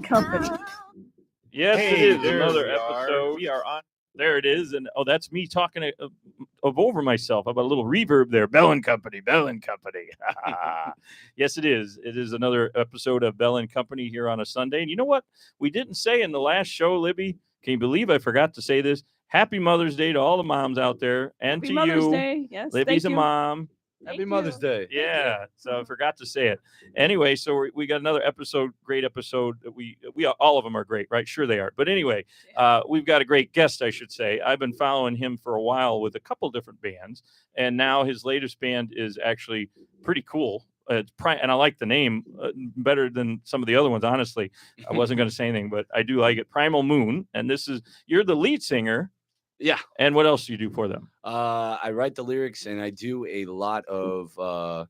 Bell & Company. Yes, Hey, it is there another we are. episode. We are on. There it is, and that's me talking over myself. About a little reverb there. Bell & Company, Bell & Company. Yes, it is. It is another episode of Bell & Company here on a Sunday. And you know what? We didn't say in the last show, Libby. Can you believe I forgot to say this? Happy Mother's Day to all the moms out there, and Happy to Mother's you. Day. Yes, Libby's thank a you. mom. Happy Mother's Day. Yeah, so I forgot to say it. Anyway, so we got another episode, great episode. We all of them are great, right? Sure they are. But anyway, we've got a great guest, I should say. I've been following him for a while with a couple different bands, and now his latest band is actually pretty cool. And I like the name better than some of the other ones. Honestly, I wasn't going to say anything, but I do like it. Primal Moon, and you're the lead singer. Yeah. And what else do you do for them? I write the lyrics, and I do a lot of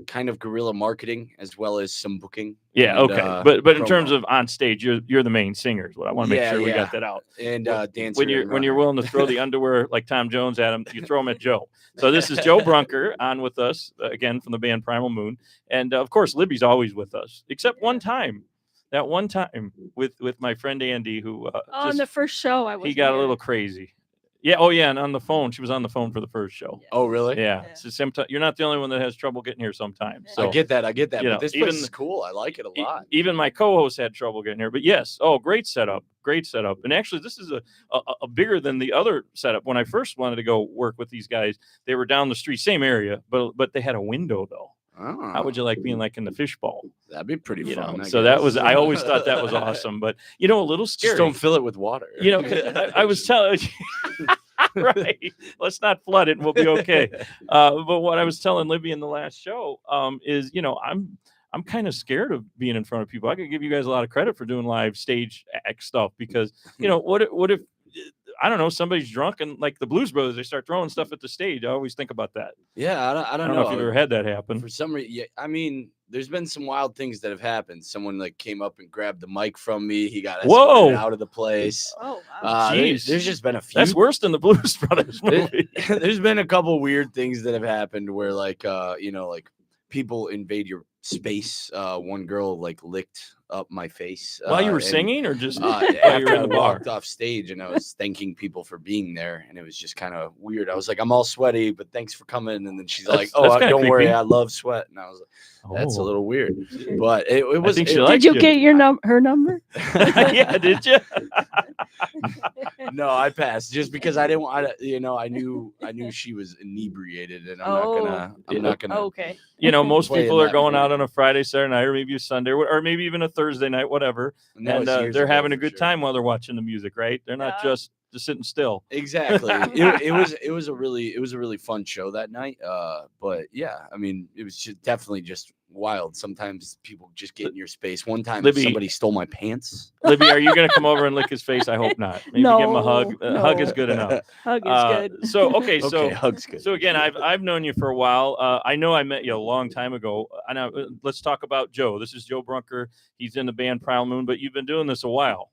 kind of guerrilla marketing as well as some booking. Yeah, and, okay. But in promo. terms of on stage, you're the main singer. Is what I want to make sure we got that out. And dancer. When you're willing to throw the underwear like Tom Jones at him, you throw them at Joe. So this is Joe Brunker on with us again from the band Primal Moon, and of course Libby's always with us, except one time. That one time with my friend Andy, who on the first show, he got a little crazy. Yeah. Oh, yeah. And on the phone, she was on the phone for the first show. Yeah. Oh, really? Yeah. So sometimes you're not the only one that has trouble getting here sometimes. So I get that. you But know, this place is cool. I like it a lot. Even my co-host had trouble getting here. But yes. Oh, great setup. Great setup. And actually, this is a bigger than the other setup. When I first wanted to go work with these guys, they were down the street, same area, but they had a window though. Oh, How would you like being like in the fishbowl? that'd be pretty fun. So that was, I always thought that was awesome, but a little scary. Just don't fill it with water. 'Cause I was telling right. Let's not flood it and we'll be okay. But what I was telling Libby in the last show is, I'm kind of scared of being in front of people. I could give you guys a lot of credit for doing live stage act stuff because, what if I don't know, somebody's drunk and like the Blues Brothers, they start throwing stuff at the stage. I always think about that. Yeah, I don't know if you've ever had that happen. For some reason, yeah, I mean, there's been some wild things that have happened. Someone like came up and grabbed the mic from me. He got escorted out of the place. Oh, wow. Jeez. There's just been a few. That's worse than the Blues Brothers movie. There's been a couple weird things that have happened where like people invade your space. One girl like licked up my face While you were singing or just while you after were I in the bar? walked off stage and I was thanking people for being there, and it was just kind of weird. I was like, I'm all sweaty, but thanks for coming. And then she's like, that's kinda don't worry, creepy. I love sweat. And I was like, that's a Oh. little weird, but it was. think she it- liked Did you get her number? Yeah, did you? No, I passed just because I didn't want to, I knew she was inebriated, and I'm not gonna. Okay. Most Play people in are that going mood. out on a Friday, Saturday night, or maybe a Sunday, or maybe even a Thursday night, whatever. No, And it's years they're ago having a for good sure. time while they're watching the music, right? They're not Yeah. just sitting still. Exactly. It was a really fun show that night. But yeah, I mean, it was definitely just wild. Sometimes people just get in your space. One time, Libby- somebody stole my pants. Libby, are you going to come over and lick his face? I hope not. Maybe give him a hug. A hug is No. good enough. Hug is good. So okay, Hug's good. so again, I've known you for a while. I know I met you a long time ago. I know. Let's talk about Joe. This is Joe Brunker. He's in the band Primal Moon, but you've been doing this a while.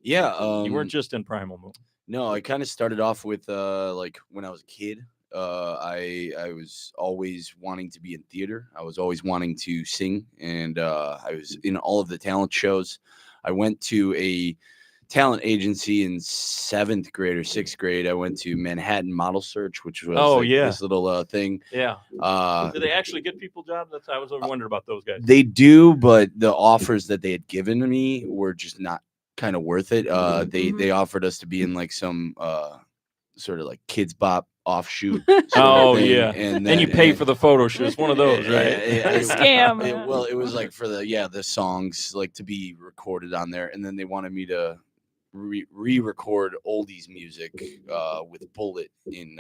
Yeah, You weren't just in Primal Moon. No, I kind of started off with like when I was a kid. I was always wanting to be in theater. I was always wanting to sing, and I was in all of the talent shows. I went to a talent agency in 7th grade or 6th grade. I went to Manhattan Model Search, which was this little thing. Yeah. Do they actually get people jobs? I was always wondering about those guys. They do, but the offers that they had given to me were just not kind of worth it. They offered us to be in like some sort of like Kids Bop offshoot. Yeah. And then you pay for the photo shoot. It's one of those, right? Scam. It was like for the songs like to be recorded on there, and then they wanted me to re-record oldies music with Bullet in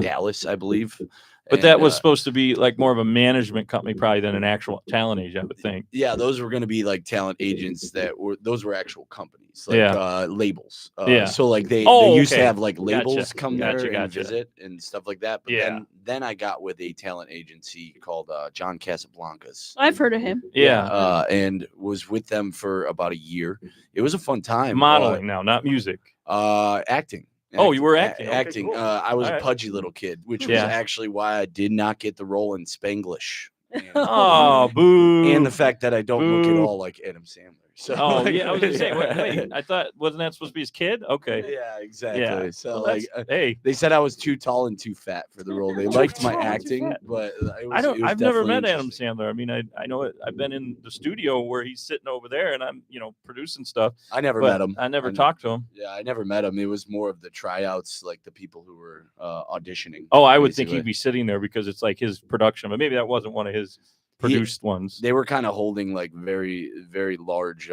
Dallas, I believe. But that was supposed to be like more of a management company probably than an actual talent agent, I would think. Yeah, those were going to be like talent agents those were actual companies, like labels. So like they used to have like labels come there and visit and stuff like that. But then I got with a talent agency called John Casablancas. I've heard of him. Yeah. And was with them for about a year. It was a fun time. Modeling now, not music. Acting. Oh, you were acting. Okay, Acting. cool. I was All a right. pudgy little kid, which was actually why I did not get the role in Spanglish. Oh, boo. And the fact that I don't look at all like Adam Sandler. So Oh like, yeah, I was gonna say. Wait, I thought wasn't that supposed to be his kid? Okay. Yeah, exactly. Yeah. So Well, like, hey, they said I was too tall and too fat for the role. They Too liked my tall and too acting, fat. but it I was don't. it was I've never definitely met Adam interesting. Sandler. I mean, I know it. I've been in the studio where he's sitting over there, and I'm producing stuff. I never But met him. I never I- talked to him. Yeah, I never met him. It was more of the tryouts, like the people who were auditioning. Oh, I would think basically. he'd be sitting there because it's like his production, but maybe that wasn't one of his produced ones. They were kind of holding like very, very large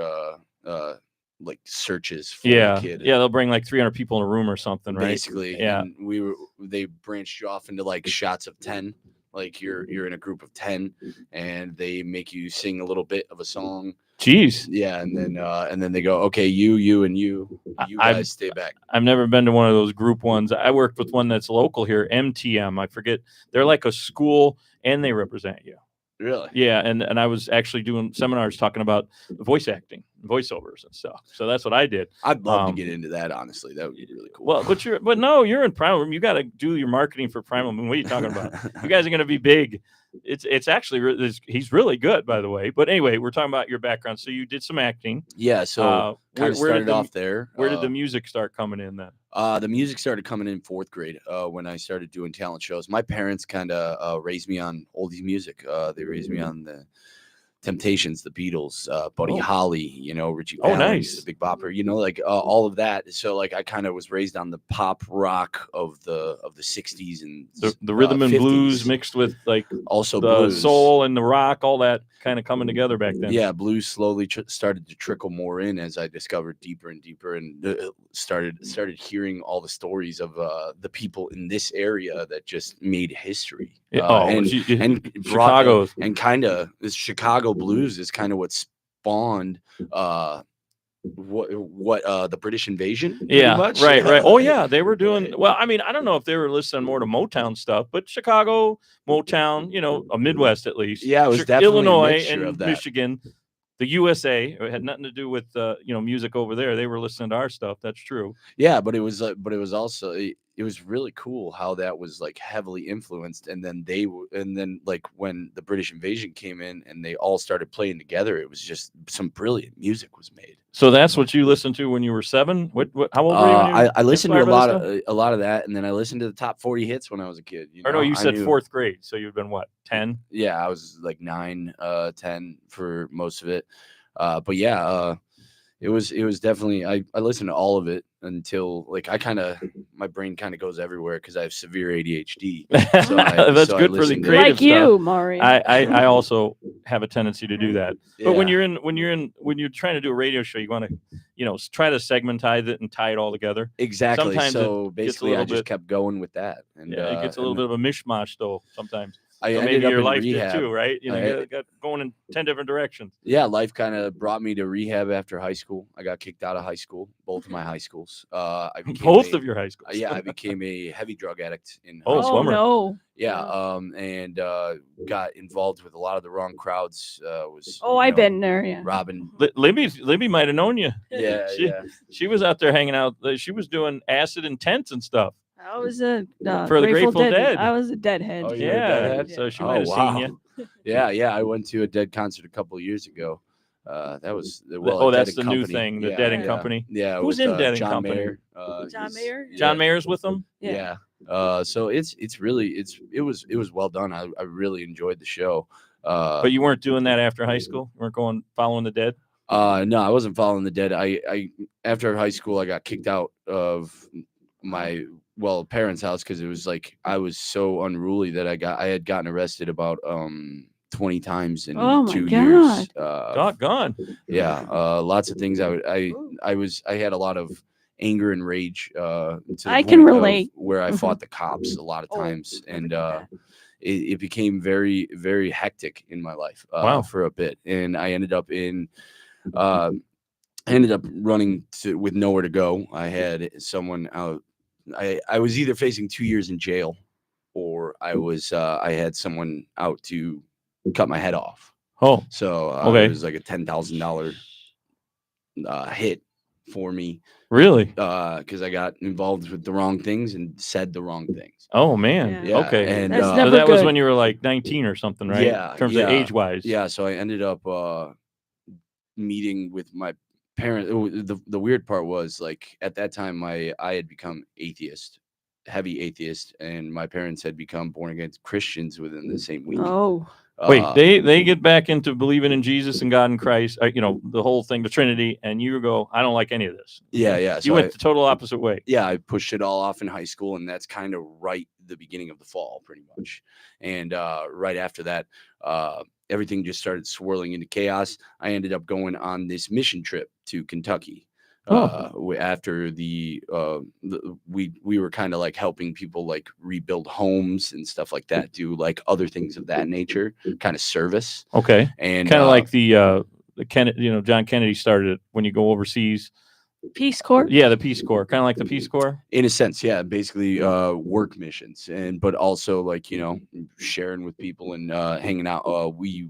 like searches for Yeah, the kid. yeah, they'll bring like 300 people in a room or something, right? Basically. Yeah. And they branched you off into like shots of 10. Like you're in a group of 10 and they make you sing a little bit of a song. Jeez, Yeah, and then they go, okay, you and you I've- guys stay back. I've never been to one of those group ones. I worked with one that's local here, MTM. I forget. They're like a school, and they represent you. Really? Yeah, and I was actually doing seminars talking about voice acting, voiceovers and stuff. So that's what I did. I'd love to Um, get into that, honestly. That would be really cool. Well, but no, you're in Primal. You got to do your marketing for Primal. What are you talking about? You guys are going to be big. It's actually he's really good, by the way. But anyway, we're talking about your background. So you did some acting. Yeah, so Where kind of did started the off there. where did the music start coming in then? The music started coming in 4th grade when I started doing talent shows. My parents kind of raised me on oldies music. They raised me on the Temptations, the Beatles, Buddy Oh. Holly, Richie Oh, Valens, nice. the Big Bopper, like all of that. So like I kind of was raised on the pop rock of the 60s and The rhythm and 50s. blues mixed with like Also the blues. soul and the rock, all that kind of coming together back then. Yeah, blues slowly started to trickle more in as I discovered deeper and deeper, and started hearing all the stories of the people in this area that just made history. And brought Chicago. and kind of this Chicago blues is kind of what spawned what the British invasion. pretty Yeah, much. right. Oh yeah, they were doing well. I mean, I don't know if they were listening more to Motown stuff, but Chicago, Motown, a Midwest at least. Yeah, it was definitely a Illinois mixture and of that. Michigan, the USA. It had nothing to do with music over there. They were listening to our stuff. That's true. Yeah, but it was also it was really cool how that was like heavily influenced, and then like when the British invasion came in and they all started playing together, it was just some brilliant music was made. So that's what you listened to when you were 7. What? How old were you? When you were I listened to inspired by this stuff? a lot of that, and then I listened to the top 40 hits when I was a kid. Or no, you I said knew- 4th grade, so you've been what, 10? Yeah, I was like 9, 10 for most of it. But yeah, it was definitely I listened to all of it until like my brain kind of goes everywhere because I have severe ADHD. So That's so I good for the listened to- creative Like you, Maury. I also have a tendency to do that. But when Yeah. you're trying to do a radio show, you want to try to segmentize it and tie it all together. Exactly. Sometimes So gets a basically, I little just bit- kept going with that, and Yeah, it gets a little bit of a mishmash though sometimes. I So ended maybe up your in life rehab. did too, right? I- Got going in 10 different directions. Yeah, life kind of brought me to rehab after high school. I got kicked out of high school, both of my high schools. I became Both a- of your high schools. Yeah, I became a heavy drug addict in Oh, high school. bummer. no. Yeah, and got involved with a lot of the wrong crowds. Was I've been there. Yeah. robbing. Libby might have known you. Yeah, She- yeah. She was out there hanging out. She was doing acid and tents and stuff. I was a For the Grateful Dead. I was a Deadhead. Oh, you were a Yeah, Deadhead? so she Oh, might have wow. seen you. Yeah. I went to a Dead concert a couple of years ago. That was Oh, Dead that's and the new Company. thing, the Yeah, Dead and yeah. Company. Yeah, Who's with, in Dead and John Company? Mayer. John he's- Mayer? John yeah. Mayer's with them. Yeah. So it was well done. I really enjoyed the show. But you weren't doing that after high school. You weren't following the Dead. No, I wasn't following the Dead. I after high school I got kicked out of my parents' house because it was like I was so unruly that I had gotten arrested about 20 times in Oh my 2 years. Doggone. Yeah, lots of things. I had a lot of anger and rage. To the I can point of relate. where I Mhm. fought the cops a lot of Oh, times, never and did that. it became very, very hectic in my life Wow. for a bit, and I ended up running with nowhere to go. I had someone out. I was either facing 2 years in jail, or I had someone out to cut my head off. Oh, So Okay. it was like a $10,000 hit for me really? because I got involved with the wrong things and said the wrong things. Oh man. Yeah. Okay. and That's So never that was good. when you were like 19 or something, right? Yeah, In terms yeah. of age wise. Yeah, so I ended up meeting with my parents. The weird part was like at that time I had become heavy atheist, and my parents had become born again Christians within the same week. Oh, Wait, they get back into believing in Jesus and God and Christ, the whole thing, the Trinity, and you go, I don't like any of this. Yeah. You So went the total opposite way. Yeah, I pushed it all off in high school, and that's kind of right the beginning of the fall, pretty much. And right after that, everything just started swirling into chaos. I ended up going on this mission trip to Kentucky. After we were kind of like helping people like rebuild homes and stuff like that, do like other things of that nature, kind of service. Okay, and kind of like the Kennedy, John Kennedy started it when you go overseas. Peace Corps. Yeah, the Peace Corps, kind of like the Peace Corps. In a sense, yeah, basically work missions, but also like sharing with people and hanging out. We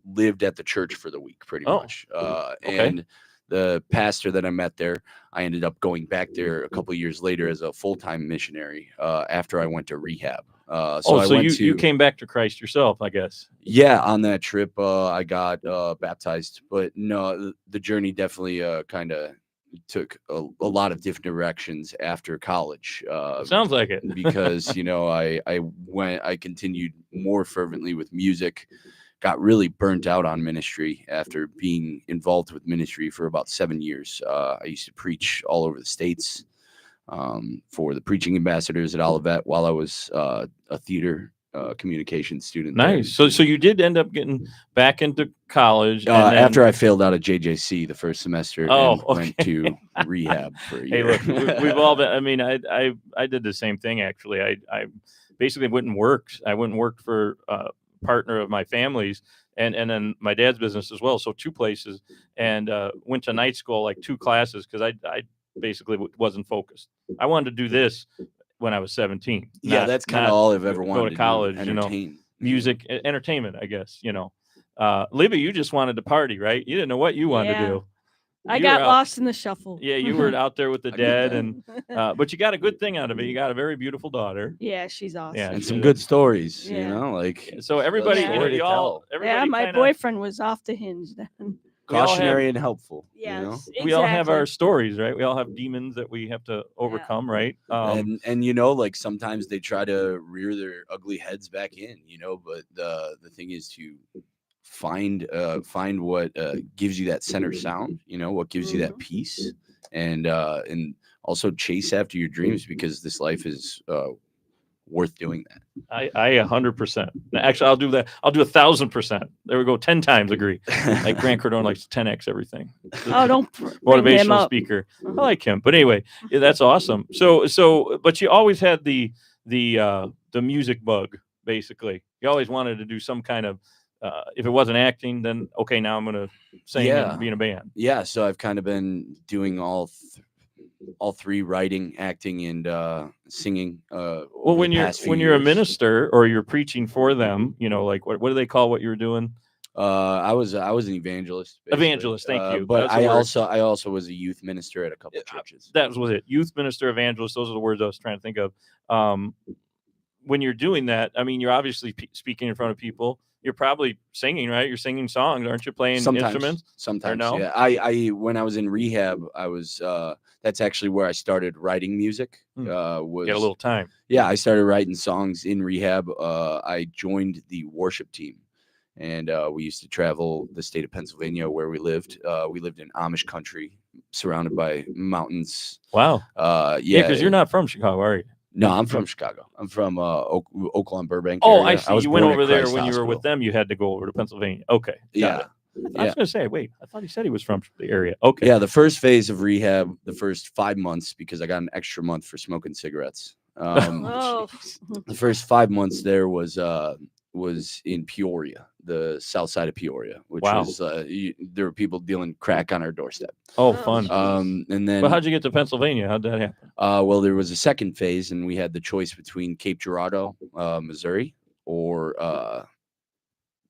lived at the church for the week, pretty much. Okay. And the pastor that I met there, I ended up going back there a couple of years later as a full-time missionary after I went to rehab. You came back to Christ yourself, I guess. Yeah, on that trip, I got baptized, but no, the journey definitely kind of took a lot of different directions after college. Sounds like it. Because I continued more fervently with music. Got really burnt out on ministry after being involved with ministry for about 7 years. I used to preach all over the States for the preaching ambassadors at Olivet while I was a theater communications student. Nice. So you did end up getting back into college after I failed out of JJC the first semester and okay. went to rehab for a year. Hey, look, we've all been. I mean, I did the same thing actually. I basically went and worked. I went and worked for partner of my family's and then my dad's business as well. So 2 places, and went to night school, like 2 classes, because I basically wasn't focused. I wanted to do this when I was 17. Yeah, that's kind of all I've ever wanted go to college, music, entertainment, I guess, Libby, you just wanted to party, right? You didn't know what you wanted to do. I got lost in the shuffle. Yeah, you were out there with the dead, and but you got a good thing out of it. You got a very beautiful daughter. Yeah, she's awesome. Yeah, and some good stories, like. So everybody, everybody my boyfriend was off the hinge then. Cautionary and helpful. Yes, exactly. We all have our stories, right? We all have demons that we have to overcome, right? And like sometimes they try to rear their ugly heads back in, but the thing is to find what gives you that center sound, what gives you that peace, and also chase after your dreams, because this life is worth doing that. I 100%. Actually, I'll do that. I'll do 1,000%. There we go. 10 times agree. Like Grant Cardone likes 10x everything. Don't motivational speaker. I like him. But anyway, that's awesome. So, but you always had the music bug. Basically, you always wanted to do some kind of. If it wasn't acting, then okay, now I'm going to sing and be in a band. Yeah, so I've kind of been doing all 3, writing, acting, and singing. Well, when you're a minister or you're preaching for them, like what do they call what you're doing? I was an evangelist. Basically. Evangelist, thank you. But I also was a youth minister at a couple of churches. That was it. Youth minister, evangelist. Those are the words I was trying to think of. When you're doing that, I mean, you're obviously speaking in front of people. You're probably singing, right? You're singing songs, aren't you? Playing instruments? Sometimes, no? Yeah. I when I was in rehab, I was. That's actually where I started writing music. Get a little time. Yeah, I started writing songs in rehab. I joined the worship team, and we used to travel the state of Pennsylvania where we lived. We lived in Amish country, surrounded by mountains. Wow. Yeah, because you're not from Chicago, are you? No, I'm from Chicago. I'm from Oakland, Burbank. Oh, area. I see. You went over there when you were with them. them. You had to go over to Pennsylvania. Okay. Yeah. I was going to say, wait, I thought he said he was from the area. Okay. Yeah, the first phase of rehab, the first 5 months, because I got an extra month for smoking cigarettes. The first 5 months there was in Peoria, the south side of Peoria, which was there were people dealing crack on our doorstep. Oh, fun. And then, but how'd you get to Pennsylvania? How'd that happen? Well, there was a second phase, and we had the choice between Cape Girardeau, Missouri, or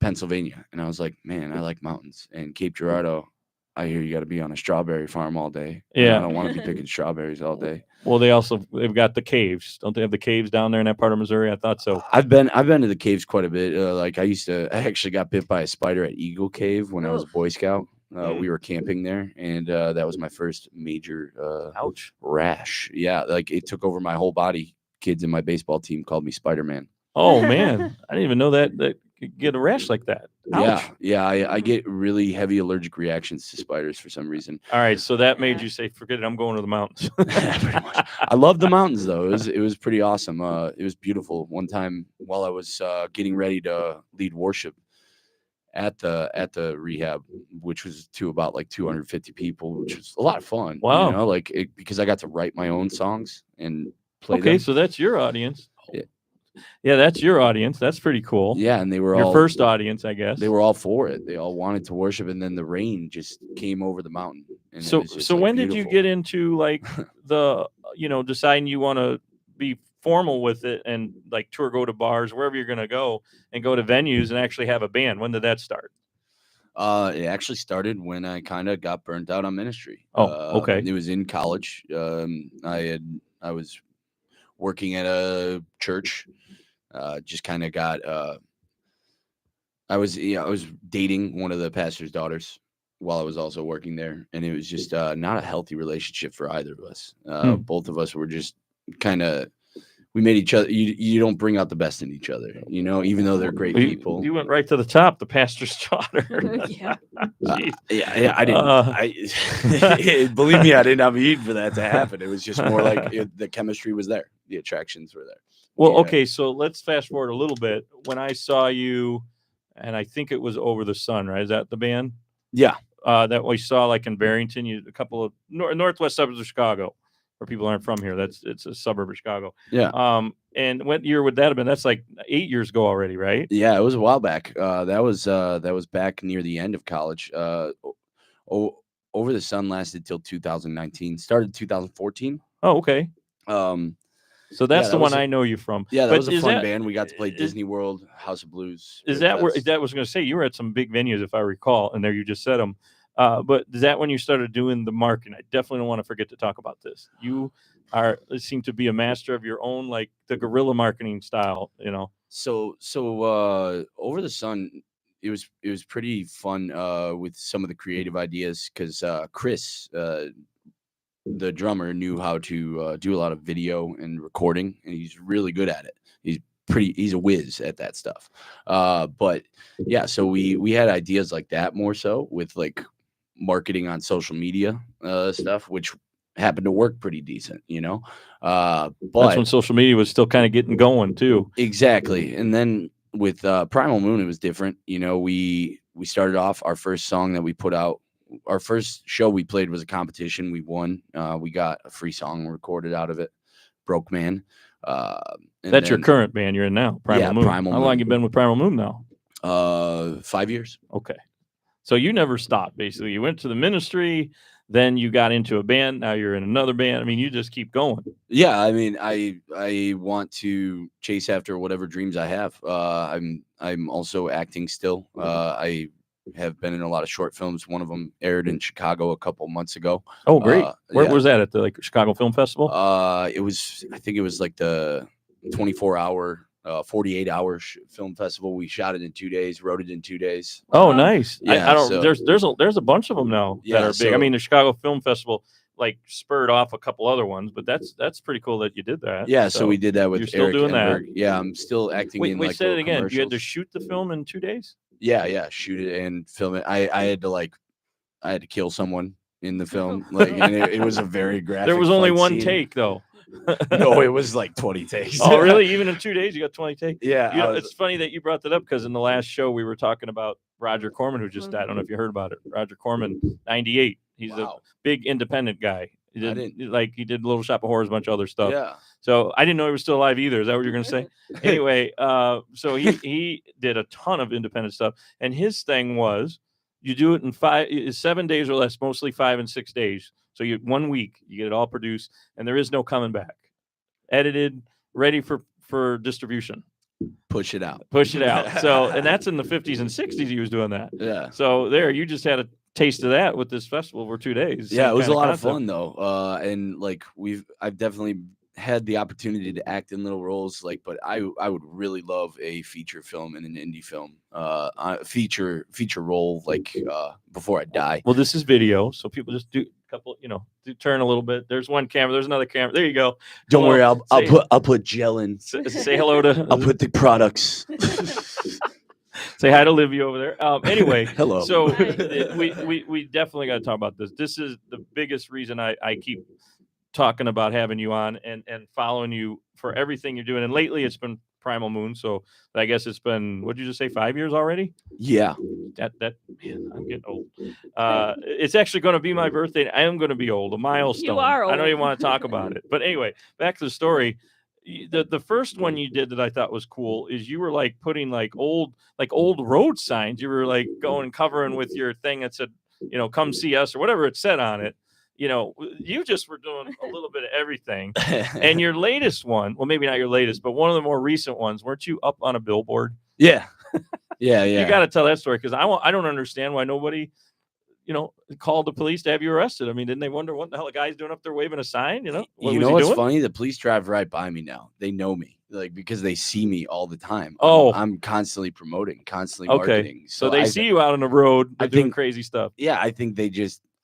Pennsylvania. And I was like, man, I like mountains. And Cape Girardeau, I hear you got to be on a strawberry farm all day. Yeah, I don't want to be picking strawberries all day. Well, they've got the caves. Don't they have the caves down there in that part of Missouri? I thought so. I've been to the caves quite a bit. Like I actually got bit by a spider at Eagle Cave when I was a Boy Scout. We were camping there, and that was my first major Ouch. rash. Yeah, like it took over my whole body. Kids in my baseball team called me Spider-Man. Oh man, I didn't even know that could get a rash like that. Ouch. Yeah. I get really heavy allergic reactions to spiders for some reason. All right, so that made you say, "Forget it, I'm going to the mountains." Pretty much. I love the mountains though. It was pretty awesome. It was beautiful. One time while I was getting ready to lead worship at the rehab, which was to about like 250 people, which was a lot of fun. Wow. You know, like because I got to write my own songs and play Okay, them. so that's your audience. Yeah. Yeah, that's your audience. That's pretty cool. Yeah, and they were your all first audience, I guess. They were all for it. They all wanted to worship, and then the rain just came over the mountain. And So it was just, so like, when did you beautiful. get into like the deciding you want to be formal with it and like tour, go to bars, wherever you're going to go, and go to venues and actually have a band? When did that start? It actually started when I kind of got burnt out on ministry. Oh, okay. It was in college. I was working at a church. Just kind of got. I was dating one of the pastor's daughters while I was also working there, and it was just not a healthy relationship for either of us. Both of us were just kind of. We made each other. You don't bring out the best in each other, even though they're great people. You went right to the top, the pastor's daughter. Yeah. Yeah, I didn't. Believe me, I didn't have a need for that to happen. It was just more like the chemistry was there, the attractions were there. Well, Yeah. okay, so let's fast forward a little bit. When I saw you, and I think it was Over the Sun, right? Is that the band? Yeah. That we saw like in Barrington, a couple of northwest suburbs of Chicago. Where people aren't from here. It's a suburb of Chicago. Yeah. And what year would that have been? That's like 8 years ago already, right? Yeah, it was a while back. That was back near the end of college. Over the Sun lasted till 2019. Started 2014. Oh, okay. So that's the one I know you from. Yeah, that was a fun band. We got to play Disney World, House of Blues. Is that where that was going to say you were at some big venues, if I recall, and there you just said them. But is that when you started doing the marketing? I definitely don't want to forget to talk about this. You seem to be a master of your own, like the guerrilla marketing style, So Over the Sun, it was pretty fun with some of the creative ideas because Chris, the drummer, knew how to do a lot of video and recording, and he's really good at it. He's a whiz at that stuff. But yeah, so we had ideas like that more so with like marketing on social media stuff, which happened to work pretty decent, but that's when social media was still kind of getting going too. Exactly. And then with Primal Moon, it was different. We started off, our first song that we put out, our first show we played was a competition. We won. We got a free song recorded out of it, Broke Man. That's your current band you're in now, Primal Moon. How long you been with Primal Moon now? 5 years. Okay. So you never stopped, basically. You went to the ministry, then you got into a band, now you're in another band. I mean, you just keep going. Yeah, I mean, I want to chase after whatever dreams I have. I'm also acting still. I have been in a lot of short films. One of them aired in Chicago a couple months ago. Oh, great. Where was that, at the Chicago Film Festival? I think it was like the 24-hour 48-hour film festival. We shot it in 2 days, wrote it in 2 days. Oh, nice. Yeah, I don't. There's a bunch of them now that are big. I mean, the Chicago Film Festival like spurred off a couple other ones, but that's pretty cool that you did that. Yeah, so we did that with. You're still Eric doing Enberg. that. Yeah, I'm still acting. Wait, say it again. You had to shoot the film in 2 days. Yeah, shoot it and film it. I had to kill someone in the film. And it was a very graphic. There was only one scene. take though. No, it was like 20 takes. Oh, really? Even in 2 days, you got 20 takes? Yeah. It's funny that you brought that up because in the last show we were talking about Roger Corman, who just died. I don't know if you heard about it. Roger Corman, 98. He's a big independent guy. He did Little Shop of Horrors, a bunch of other stuff. Yeah. So I didn't know he was still alive either. Is that what you're going to say? Anyway, so he did a ton of independent stuff, and his thing was you do it in 7 days or less, mostly 5 and 6 days. So 1 week, you get it all produced, and there is no coming back. Edited, ready for distribution. Push it out. So, and that's in the 50s and 60s he was doing that. Yeah. So you just had a taste of that with this festival for 2 days. Yeah, it was a lot of fun though. And like I've definitely had the opportunity to act in little roles, like, but I would really love a feature film and an indie film, feature role, like before I die. Well, this is video, so people just do a couple, do turn a little bit. There's one camera, there's another camera. There you go. Don't worry, I'll say- put gel in. Say hello to. I'll put the products. Say hi to Livy over there. Anyway, Hello. So we definitely got to talk about this. This is the biggest reason I keep talking about having you on and following you for everything you're doing. And lately it's been Primal Moon. So I guess it's been, what'd you just say, 5 years already? Yeah. That man, I'm getting old. It's actually going to be my birthday. I am going to be old, a milestone. You are old. I don't even want to talk about it. But anyway, back to the story. The first one you did that I thought was cool is you were like putting like old road signs. You were like going and covering with your thing that said, come see us or whatever it said on it. You just were doing a little bit of everything. And your latest one, well, maybe not your latest, but one of the more recent ones, weren't you up on a billboard? Yeah. Yeah. You got to tell that story because I don't understand why nobody, called the police to have you arrested. I mean, didn't they wonder what the hell the guy's doing up there waving a sign? What's funny? The police drive right by me now. They know me, like, because they see me all the time. Oh, I'm constantly promoting, constantly marketing. So they see you out on the road doing crazy stuff. Yeah, I think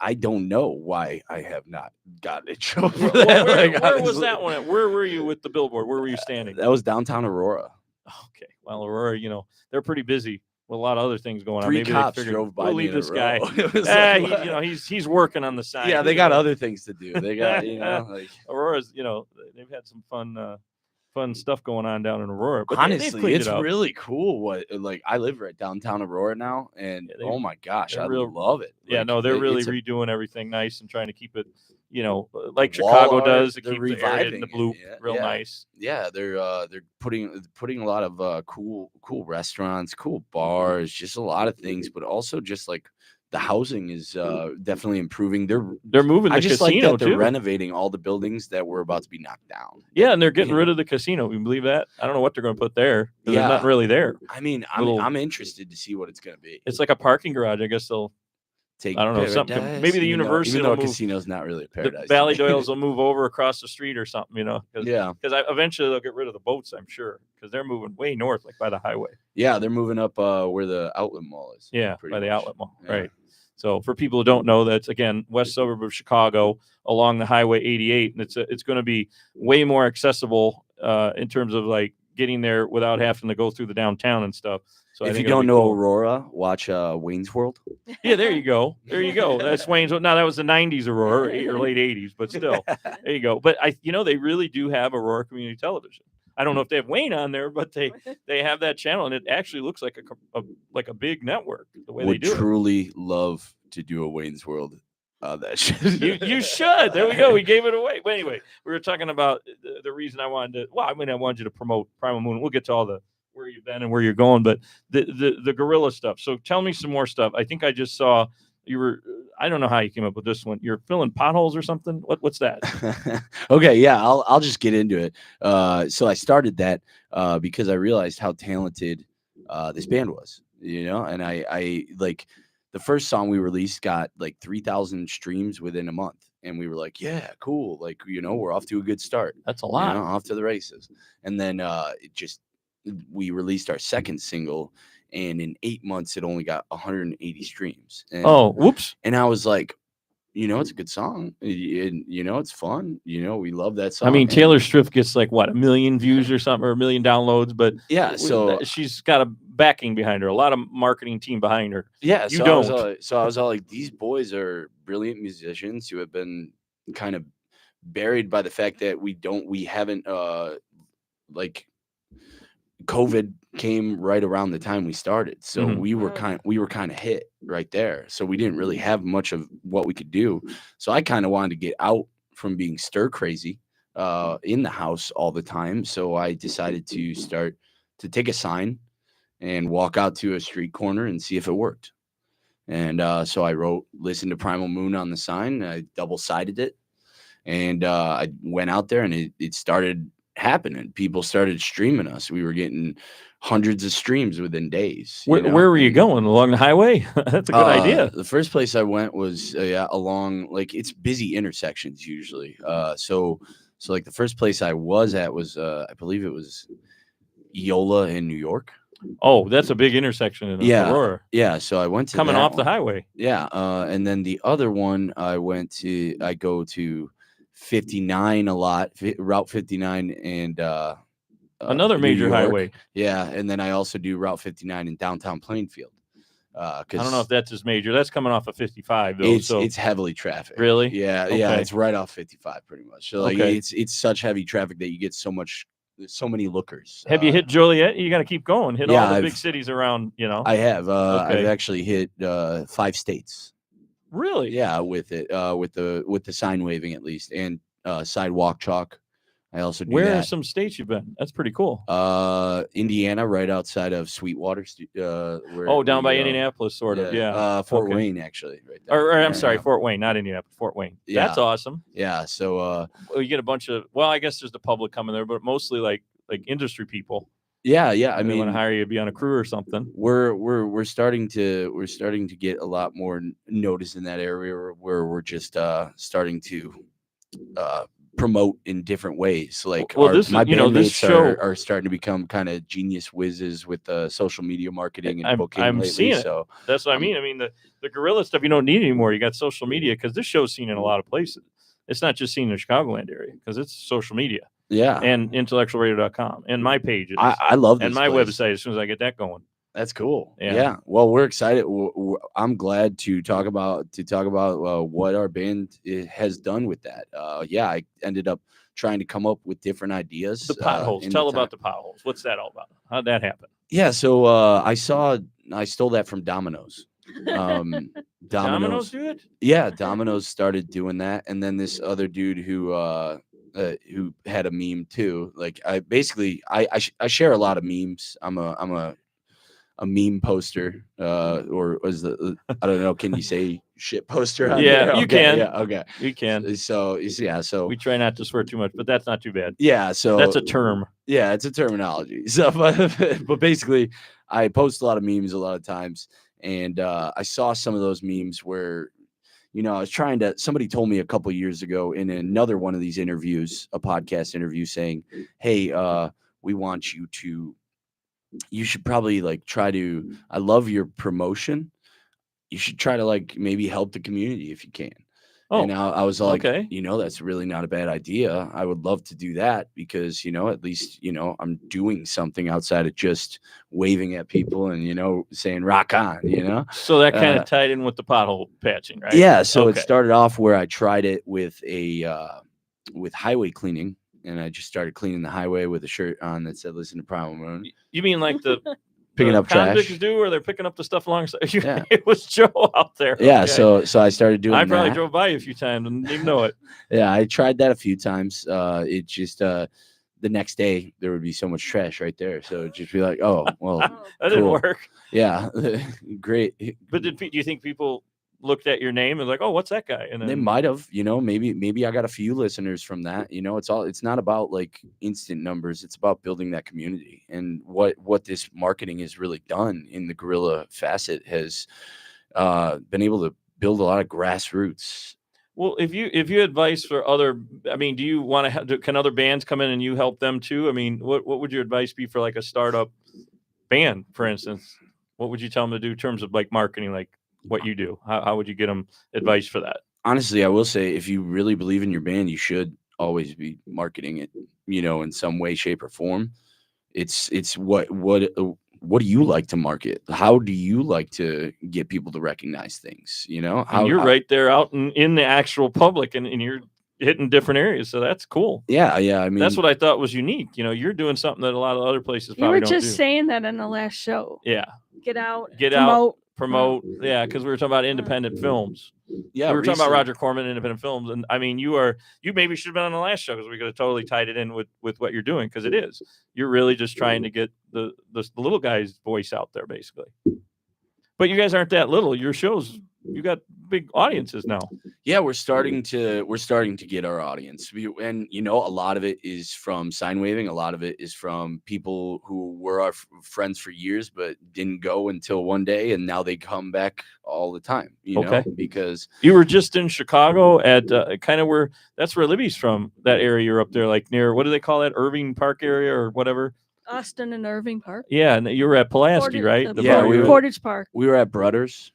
I don't know why I have not gotten in trouble for that. Where was that one at? Where were you with the billboard? Where were you standing? That was downtown Aurora. Okay. Well, Aurora, they're pretty busy with a lot of other things going on. Three Maybe cops they figured, drove by we'll me leave in a this guy. row. He's working on the side. Yeah, they got other things to do. They got, Aurora's, they've had some fun stuff going on down in Aurora. But honestly, it's really cool. I live right downtown Aurora now, and oh my gosh, I love it. Yeah, they're really redoing everything nice and trying to keep it, like Chicago does, to keep the area in the blue real nice. Yeah, they're putting a lot of cool restaurants, cool bars, just a lot of things, but also just like the housing is definitely improving. They're moving. I just like that they're renovating all the buildings that were about to be knocked down. Yeah, and they're getting rid of the casino. You believe that? I don't know what they're going to put there. Yeah, there's not really there. I mean, I'm interested to see what it's going to be. It's like a parking garage. I guess they'll take. I don't know something. Maybe the university. Even though a casino's not really a paradise. The Valley Doyles will move over across the street or something. Because eventually they'll get rid of the boats. I'm sure because they're moving way north, like by the highway. Yeah, they're moving up where the outlet mall is. Yeah, by the outlet mall, right. So for people who don't know, that's again west suburb of Chicago along the Highway 88, and it's going to be way more accessible in terms of like getting there without having to go through the downtown and stuff. So if you don't know Aurora, watch Wayne's World. Yeah, there you go. That's Wayne's World. Now that was the '90s Aurora or late '80s, but still, there you go. But they really do have Aurora Community Television. I don't know if they have Wayne on there, but they have that channel, and it actually looks like a big network the way they do it. Would truly love to do a Wayne's World. That shit. You should. There we go. We gave it away. But anyway, we were talking about the reason I wanted to. Well, I wanted you to promote Primal Moon. We'll get to all the where you've been and where you're going, but the gorilla stuff. So tell me some more stuff. I think I just saw you were. I don't know how you came up with this one. You're filling potholes or something. What's that? Okay, yeah, I'll just get into it. So I started that because I realized how talented this band was, and I like the first song we released got like 3,000 streams within a month, and we were like, yeah, cool, like we're off to a good start. That's a lot. Off to the races, and then we released our second single. And in 8 months, it only got 180 streams. And, whoops! And I was like, it's a good song. It's fun. We love that song. I mean, Taylor Swift gets like what 1 million views or something, or 1 million downloads. But yeah, so she's got a backing behind her, a lot of marketing team behind her. Yeah, I was all like, these boys are brilliant musicians who have been kind of buried by the fact that we haven't like. COVID came right around the time we started, so we were kind of hit right there. So we didn't really have much of what we could do. So I kind of wanted to get out from being stir crazy in the house all the time. So I decided to start to take a sign and walk out to a street corner and see if it worked. And so I wrote "Listen to Primal Moon" on the sign. I double-sided it, and I went out there, and it started happening. People started streaming us. We were getting hundreds of streams within days. Where were you going? Along the highway? That's a good idea. The first place I went was along, like, it's busy intersections usually. So So like the first place I was at was I believe it was Eola in New York. Oh, that's a big intersection in Aurora. Yeah, so I went to coming that off the one. highway. Yeah, and then the other one I go to 59 a lot, Route 59 and Another New major York. highway. Yeah, and then I also do Route 59 in downtown Plainfield. I don't know if that's as major. That's coming off of 55 though. It's heavily trafficked. Really? Yeah, Okay. yeah. It's right off 55 pretty much. So like Okay. it's such heavy traffic that you get so many lookers. Have you hit Joliet? You got to keep going. Hit all the big cities around. I have. Okay. I've actually hit 5 states. Really? Yeah, with it. With the sign waving at least, and sidewalk chalk. I also do Where that. are some states you've been? That's pretty cool. Indiana, right outside of Sweetwater. Down by Indianapolis, sort of. Yeah. Fort Wayne, actually, right there. Or I'm sorry, Fort Wayne, not Indianapolis. Fort Wayne. Yeah. That's awesome. Yeah. So well, you get a bunch of. Well, I guess there's the public coming there, but mostly like industry people. Yeah. I mean, they want to hire you to be on a crew or something. We're starting to get a lot more notice in that area, where we're just starting to promote in different ways. Like my bandmates are starting to become kind of genius whizzes with social media marketing and booking I'm lately. Seeing so it. That's what I mean. I mean the guerrilla stuff you don't need anymore. You got social media because this show's seen in a lot of places. It's not just seen in the Chicagoland area because it's social media. Yeah. And IntellectualRadio.com and my page. I love this and my place. website as soon as I get that going. That's cool. Yeah. Well, we're excited. I'm glad to talk about what our band has done with that. I ended up trying to come up with different ideas. The potholes. Tell about the potholes. What's that all about? How'd that happen? Yeah. So I stole that from Domino's. Domino's do it? Yeah, Domino's started doing that, and then this other dude who had a meme too. Like I share a lot of memes. I'm a meme poster, or was I don't know. Can you say shit poster? Yeah, you can. Yeah, okay, you can. So we try not to swear too much, but that's not too bad. Yeah, so that's a term. Yeah, it's a terminology. So, but basically, I post a lot of memes a lot of times, and I saw some of those memes where, I was trying to. Somebody told me a couple years ago in another one of these interviews, a podcast interview, saying, "Hey, we want you to." You should probably try to. I love your promotion. You should try to maybe help the community if you can. Oh, and I was like, okay. That's really not a bad idea. I would love to do that because at least I'm doing something outside of just waving at people and saying rock on. So that kind of tied in with the pothole patching, right? Yeah. So it started off where I tried it with with highway cleaning. And I just started cleaning the highway with a shirt on that said "Listen to Primal Moon." You mean like the picking up trash? Do where they're picking up the stuff alongside? Yeah. It was Joe out there. Yeah, okay. So I started doing. I probably drove by you a few times and didn't even know it. Yeah, I tried that a few times. It just the next day there would be so much trash right there, so it'd just be like, oh well, that didn't work. Yeah, great. But do you think people looked at your name and like, oh, what's that guy? And then they might have, maybe I got a few listeners from that. It's not about instant numbers. It's about building that community. And what this marketing has really done in the guerrilla facet has been able to build a lot of grassroots. Well, if you had advice for other, I mean, do you want to can other bands come in and you help them too? I mean, what would your advice be for a startup band, for instance? What would you tell them to do in terms of marketing, what you do? How would you get them advice for that? Honestly, I will say if you really believe in your band, you should always be marketing it, in some way, shape, or form. It's what do you like to market? How do you like to get people to recognize things? You're right there out in the actual public and you're hitting different areas. So that's cool. Yeah. I mean, that's what I thought was unique. You're doing something that a lot of other places probably don't do. You were just saying that in the last show. Yeah. Get out. Promote. Yeah, because we were talking about independent films. Yeah, we were talking about Roger Corman, independent films, and I mean, you maybe should have been on the last show because we could have totally tied it in with what you're doing because it is. You're really just trying to get the little guy's voice out there, basically. But you guys aren't that little. Your show's you got big audiences now. Yeah, we're starting to get our audience. And a lot of it is from sign waving. A lot of it is from people who were our friends for years but didn't go until one day, and now they come back all the time. Because you were just in Chicago at kind of where Libby's from. That area you're up there, like near, what do they call that, Irving Park area or whatever? Austin and Irving Park. Yeah, and you were at Pulaski, right? Portage Park. We were at Brother's.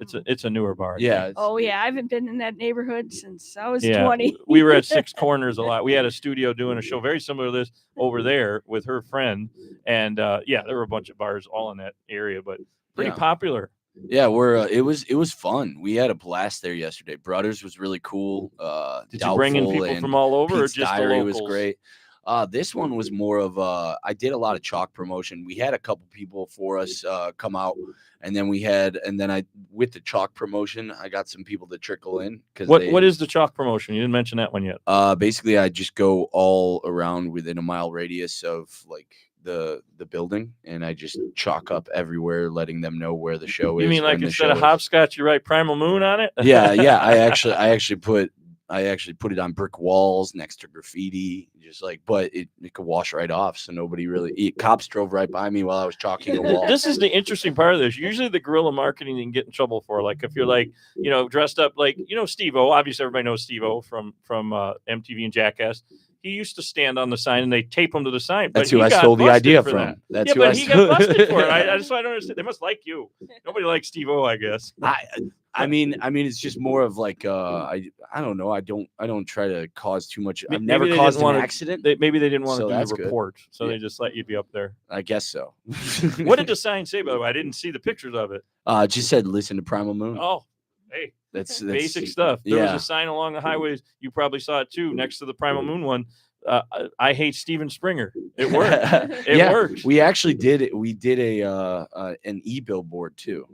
It's a newer bar. Yeah. Oh yeah, I haven't been in that neighborhood since I was 20. We were at Six Corners a lot. We had a studio doing a show very similar to this over there with her friend, and there were a bunch of bars all in that area, but pretty popular. Yeah, it was fun. We had a blast there yesterday. Brothers was really cool. Did you bring in people from all over, Pete's or just Diary the locals? Was great. This one was more of I did a lot of chalk promotion. We had a couple people for us come out, and then with the chalk promotion, I got some people to trickle in. What is the chalk promotion? You didn't mention that one yet. Basically, I just go all around within a mile radius of like the building, and I just chalk up everywhere, letting them know where the show is. You mean like instead of hopscotch, you write Primal Moon on it? Yeah. I actually put it on brick walls next to graffiti, just like, but it could wash right off. So nobody really, cops drove right by me while I was chalking a wall. This is the interesting part of this. Usually the guerrilla marketing you can get in trouble for. Like if you're like, dressed up like, Steve-O, obviously everybody knows Steve-O from MTV and Jackass. He used to stand on the sign and they tape him to the sign. That's who I stole the idea from. That's who he got busted for it. I don't understand. They must like you. Nobody likes Steve-O, I guess. I mean, it's just more of like I don't know. I don't try to cause too much. I've never caused an accident. Maybe they didn't want to do the report, so they just let you be up there. I guess so. What did the sign say, by the way? I didn't see the pictures of it. It just said "Listen to Primal Moon." Oh, hey, that's basic stuff. There was a sign along the highways. You probably saw it too, next to the Primal Moon one. I hate Steven Springer. It worked. It worked. We actually did it. We did an e-billboard too.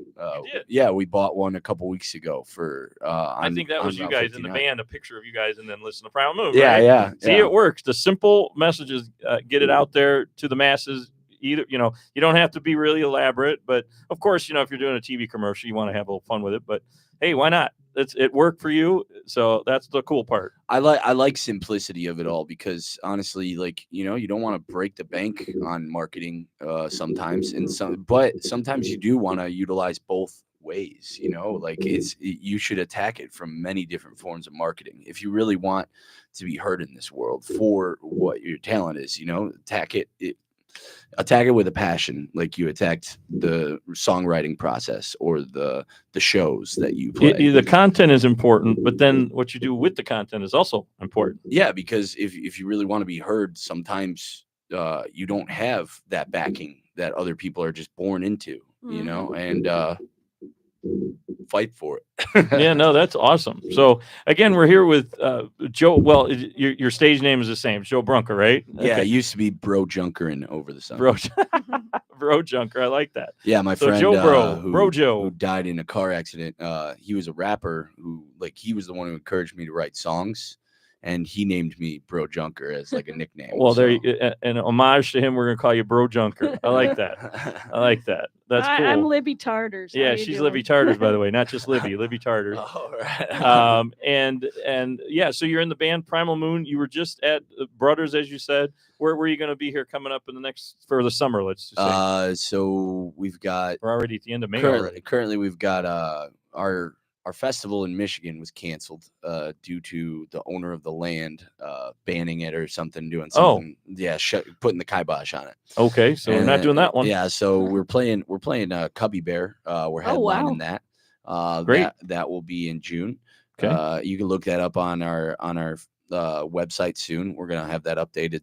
Yeah, we bought one a couple weeks ago for. I think that was you guys 59. In the band. A picture of you guys, and then listen to Primal Moon. Yeah, right? yeah. See, it works. The simple messages get it out there to the masses. Either you don't have to be really elaborate, but of course, if you're doing a TV commercial, you want to have a little fun with it. But hey, why not? It worked for you, so that's the cool part. I like simplicity of it all because honestly, like you don't want to break the bank on marketing sometimes, but sometimes you do want to utilize both ways. Like you should attack it from many different forms of marketing if you really want to be heard in this world for what your talent is. Attack it with a passion, like you attacked the songwriting process or the shows that you play. The content is important, but then what you do with the content is also important. Yeah, because if you really want to be heard, sometimes you don't have that backing that other people are just born into, and fight for it. Yeah, no, that's awesome. So again, we're here with Joe. Well, your stage name is the same, Joe Brunker, right? Yeah, it used to be Bro Junker in Over the Summer. Bro Junker, I like that. Yeah, my friend Joe who died in a car accident. He was a rapper who he was the one who encouraged me to write songs. And he named me Bro Junker as like a nickname. Well, an homage to him, we're gonna call you Bro Junker. I like that. That's cool. I'm Libby Tartars. Yeah, she's Libby Tartars, by the way, not just Libby. Libby Tartars. All right. And yeah, so you're in the band Primal Moon. You were just at Brothers, as you said. Where were you going to be here coming up in for the summer? Let's just say. So we've got. We're already at the end of May. Currently, we've got our festival in Michigan was canceled due to the owner of the land banning it or something, doing something. Oh. Yeah, putting the kibosh on it. Okay, so we're not doing that one. Yeah, so we're playing Cubby Bear. We're headlining that. Great. That will be in June. Okay. You can look that up on our website soon. We're gonna have that updated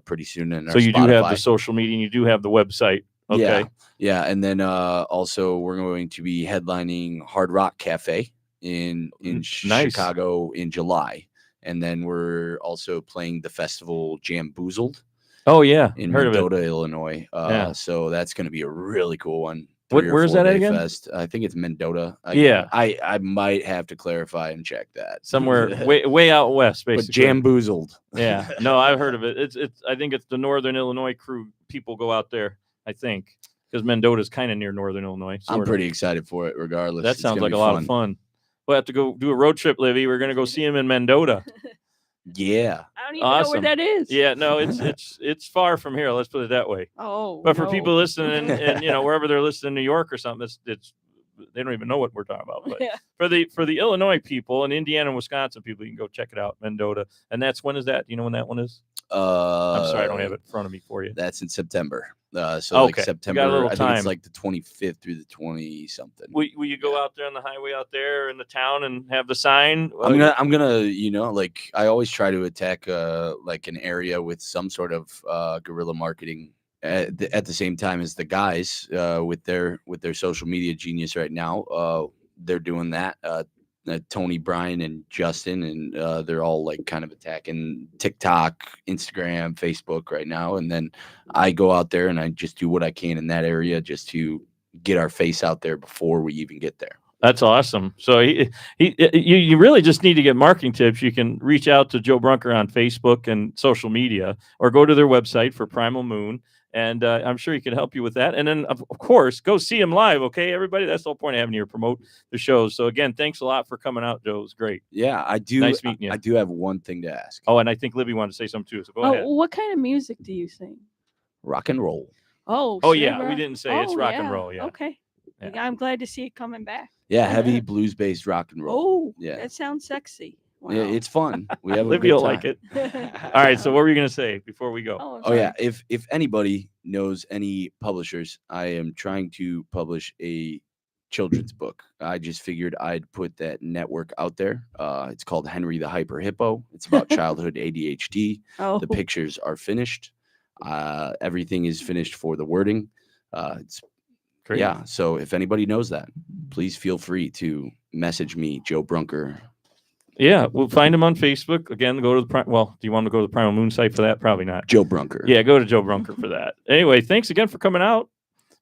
pretty soon. In our so you Spotify. Do have the social media, and you do have the website. Okay. Yeah, and then also we're going to be headlining Hard Rock Cafe in Chicago in July, and then we're also playing the festival Jamboozled. Oh yeah, in Mendota, Illinois. So that's going to be a really cool one. Where is that at again? Fest. I think it's Mendota. I might have to clarify and check that. Somewhere way out west, basically. But Jamboozled. Yeah, no, I've heard of it. It's I think it's the Northern Illinois crew. People go out there. I think. because Mendota is kind of near Northern Illinois. I'm pretty excited for it, regardless. That sounds like a lot of fun. We'll have to go do a road trip, Livy. We're gonna go see him in Mendota. Yeah. I don't even know where that is. Yeah, no, it's far from here. Let's put it that way. Oh, but for people listening, and wherever they're listening, in New York or something, it's they don't even know what we're talking about. But for the Illinois people and Indiana and Wisconsin people, you can go check it out, Mendota. And that's when is that? Do you know when that one is? I'm sorry, I don't have it in front of me for you. That's in September. Like September, I think it's like the 25th through the 20 something. Will you go out there on the highway out there in the town and have the sign? I'm gonna, like I always try to attack like an area with some sort of guerrilla marketing at the same time as the guys with their social media genius right now. They're doing that. Tony, Brian, and Justin, and they're all like kind of attacking TikTok, Instagram, Facebook right now. And then I go out there and I just do what I can in that area just to get our face out there before we even get there. That's awesome. So you really just need to get marketing tips. You can reach out to Joe Brunker on Facebook and social media, or go to their website for Primal Moon. And I'm sure he can help you with that. And then, of course, go see him live. Okay, everybody. That's the whole point of having you promote the shows. So, again, thanks a lot for coming out, Joe. It was great. Yeah, I do. Nice meeting you. I do have one thing to ask. Oh, and I think Libby wanted to say something, too. So, go ahead. What kind of music do you sing? Rock and roll. Oh, yeah. We didn't say it's rock and roll. Yeah. Okay. Yeah. I'm glad to see it coming back. Yeah, heavy blues-based rock and roll. Oh, yeah. That sounds sexy. Wow. Yeah, it's fun. We have a Libby good will time. like it. All right, so what were you going to say before we go? Oh yeah, if anybody knows any publishers, I am trying to publish a children's book. I just figured I'd put that network out there. It's called Henry the Hyper Hippo. It's about childhood ADHD. The pictures are finished. Everything is finished for the wording. It's great. Yeah, so if anybody knows that, please feel free to message me, Joe Brunker. Yeah, we'll find him on Facebook. Again, go to the do you want to go to the Primal Moon site for that? Probably not. Joe Brunker. Yeah, go to Joe Brunker for that. Anyway, thanks again for coming out.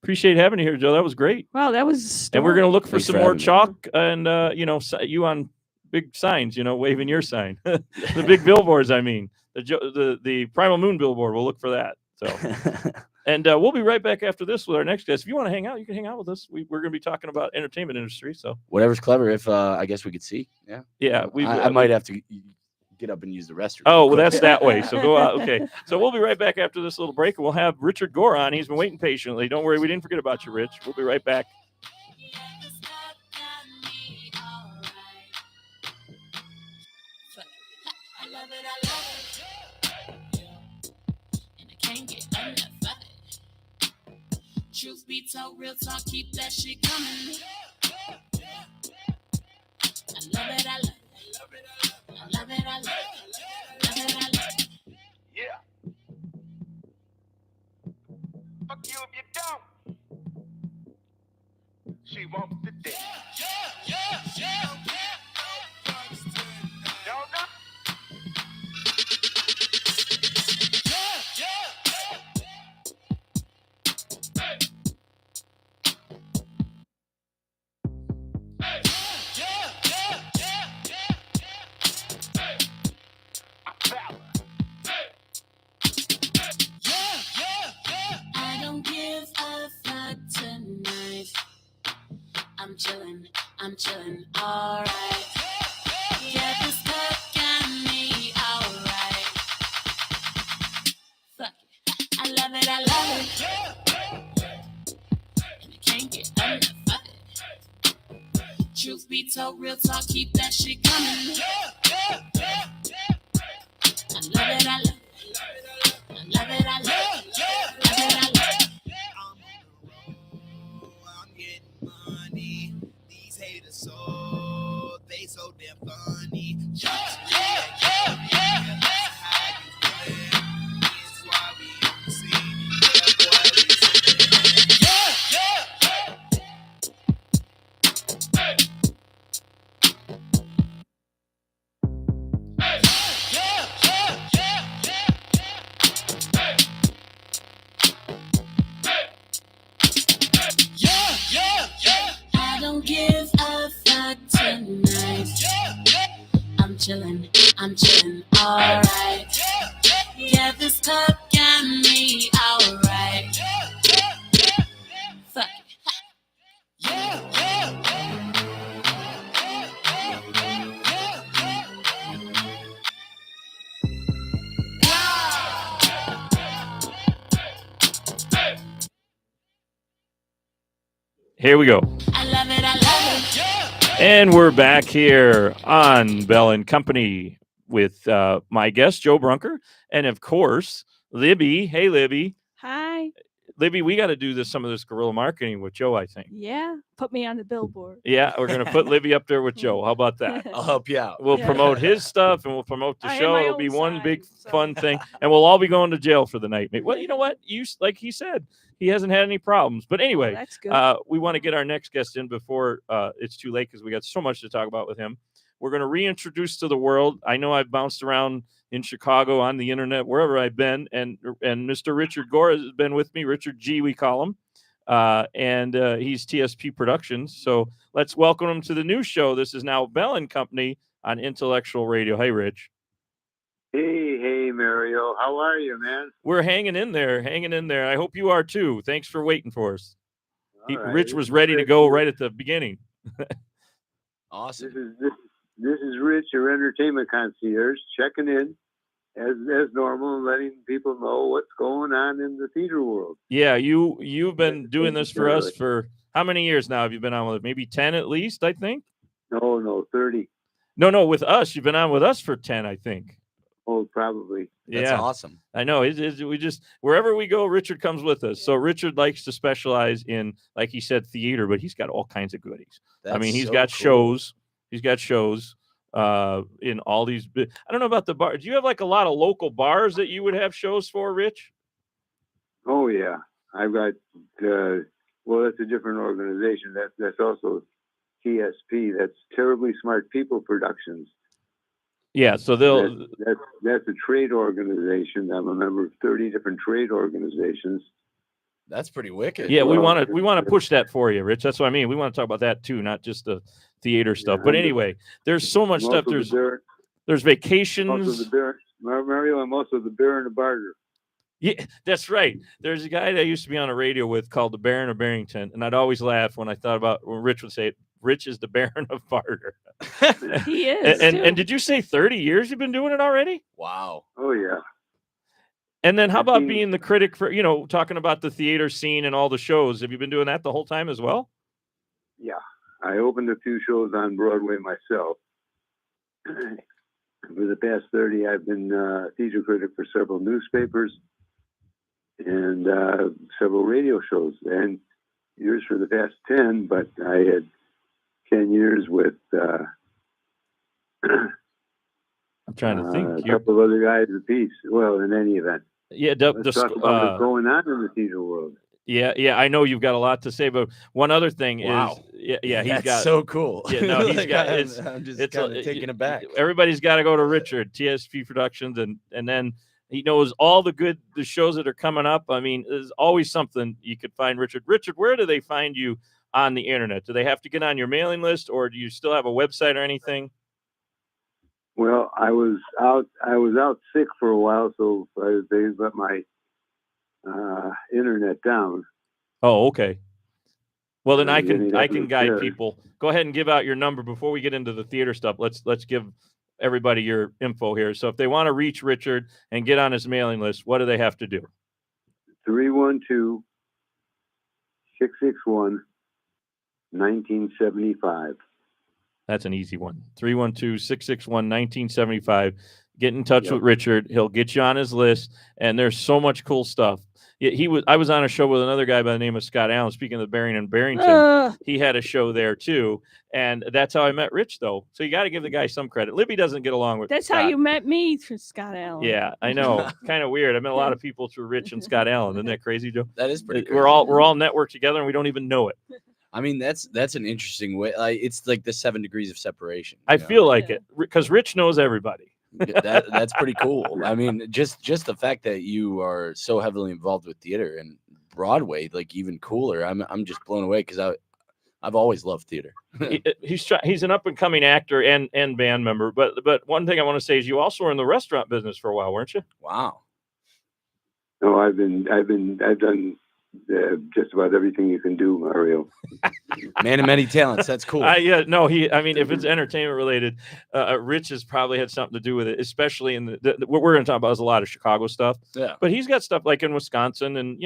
Appreciate having you here, Joe. That was great. Wow, that was. And we're gonna look for some more chalk and you on big signs, waving your sign, the big billboards. I mean, the Primal Moon billboard. We'll look for that. So. And we'll be right back after this with our next guest. If you want to hang out, you can hang out with us. We're going to be talking about entertainment industry. So whatever's clever. If I guess we could see. Yeah. Yeah. I might have to get up and use the restroom. Oh, well, that's that way. So go out. Okay. So we'll be right back after this little break, and we'll have Richard Gore on. He's been waiting patiently. Don't worry, we didn't forget about you, Rich. We'll be right back. Truth be told, real talk, keep that shit coming. I love it, I love it. I love it, I love it. I love it, I love it. Yeah. Fuck you if you don't. She wants to dance. Yeah. Don't know. I'm chillin', alright. Yeah, this cup got me alright. Fuck it, I love it, and I can't get enough of it. Truth be told, real talk, keep that shit coming. I love it, I love it. I love it, I love it. I love it, I love it. So they so damn funny. I don't give a fuck tonight. I'm chillin', Here we go. I love it, I love it. And we're back here on Bell and Company with my guest, Joe Brunker. And of course, Libby. Hey, Libby. Hi. Libby, we got to do some of this guerrilla marketing with Joe, I think. Yeah. Put me on the billboard. Yeah, we're going to put Libby up there with Joe. How about that? I'll help you out. We'll Yeah. promote his stuff and we'll promote the I have show. my It'll own be one sign, big so. fun thing. And we'll all be going to jail for the night. Well, you know what? Like he said, he hasn't had any problems. But anyway, That's good. we want to get our next guest in before it's too late because we got so much to talk about with him. We're going to reintroduce to the world. I know I've bounced around in Chicago, on the internet, wherever I've been, and Mr. Richard Gore has been with me. Richard G, we call him, and he's TSP Productions. So let's welcome him to the new show. This is now Bell and Company on Intellectual Radio. Hey, Rich. Hey, Mario. How are you, man? We're hanging in there. I hope you are too. Thanks for waiting for us. All right. Rich was ready to go right at the beginning. Awesome. This is Rich, your entertainment concierge, checking in as normal and letting people know what's going on in the theater world. Yeah, you've been doing this for us for how many years now? Have you been on with it? Maybe 10 at least, I think. No, 30. No, with us. You've been on with us for 10, I think. Oh, probably. That's Yeah, awesome. I know. We just wherever we go, Richard comes with us. So Richard likes to specialize in, like he said, theater, but he's got all kinds of goodies. I mean, he's got shows. He's got shows in all these. I don't know about the bar. Do you have like a lot of local bars that you would have shows for, Rich? Oh, yeah. I've got, well, that's a different organization. That's also TSP. That's Terribly Smart People Productions. Yeah, so they'll. That's a trade organization. I'm a member of 30 different trade organizations. That's pretty wicked. Yeah, we Well, want to push that for you, Rich. That's what I mean. We want to talk about that too, not just the theater stuff. Yeah, But anyway, there's so much stuff. There's vacations. Mario, I'm also the Bear and the Barter. Yeah, that's right. There's a guy that I used to be on a radio with called the Baron of Barrington, and I'd always laugh when I thought about when Rich would say it. Rich is the Baron of Barter. He is. And did you say 30 years you've been doing it already? Wow. Oh, yeah. And then how about being the critic for, talking about the theater scene and all the shows? Have you been doing that the whole time as well? Yeah. I opened a few shows on Broadway myself. For the past 30, I've been a theater critic for several newspapers and several radio shows. And yours for the past 10, but I had 10 years with I'm trying to think. a couple of other guys apiece. Well, in any event. Yeah, Let's talk about what's going on in the theater world. Yeah, I know you've got a lot to say, but one other thing is, he's That's got so cool. Yeah, no, he's got. I'm just kind of taken aback. Everybody's got to go to Richard TSP Productions, and then he knows all the shows that are coming up. I mean, there's always something you could find Richard. Richard, where do they find you on the internet? Do they have to get on your mailing list, or do you still have a website or anything? Well, I was out sick for a while, so they let my internet down. Oh, okay. Well, then I can getting guide there. people. Go ahead and give out your number before we get into the theater stuff. Let's give everybody your info here. So if they want to reach Richard and get on his mailing list, what do they have to do? 312-661-1975. That's an easy one. 312-661-1975. Get in touch with Richard. He'll get you on his list. And there's so much cool stuff. I was on a show with another guy by the name of Scott Allen. Speaking of the Barrington, he had a show there too. And that's how I met Rich, though. So you got to give the guy some credit. Libby doesn't get along with That's Scott. how you met me, through Scott Allen. Yeah, I know. Kind of weird. I met a lot of people through Rich and Scott Allen. Isn't that crazy, Joe? That is pretty cool. We're all networked together and we don't even know it. I mean, that's an interesting way. It's like the 7 degrees of separation. I feel like it because Rich knows everybody. That's pretty cool. I mean, just the fact that you are so heavily involved with theater and Broadway, like even cooler. I'm just blown away because I've always loved theater. He's an up and coming actor and band member. But one thing I want to say is you also were in the restaurant business for a while, weren't you? Wow. No, I've done just about everything you can do, Mario. Man of many talents. That's cool. Yeah, no, I mean, if it's entertainment related, Rich has probably had something to do with it, especially in what we're going to talk about is a lot of Chicago stuff. Yeah. But he's got stuff like in Wisconsin and,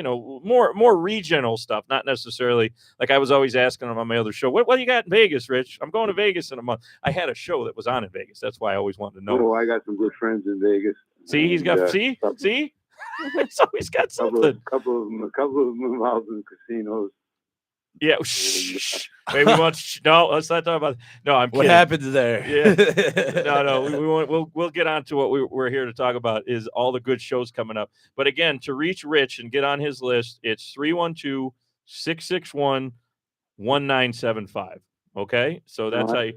more regional stuff, not necessarily like I was always asking him on my other show, what do you got in Vegas, Rich? I'm going to Vegas in a month. I had a show that was on in Vegas. That's why I always wanted to know. Oh, I got some good friends in Vegas. See, he's got, see? He's always got something. Couple of them involved in casinos. Yeah. Shh. Wait, no, let's not talk about. No, I'm kidding. What happens there? Yeah. No. We'll get on to what we're here to talk about is all the good shows coming up. But again, to reach Rich and get on his list, it's 312-661-1975. Okay, so that's how.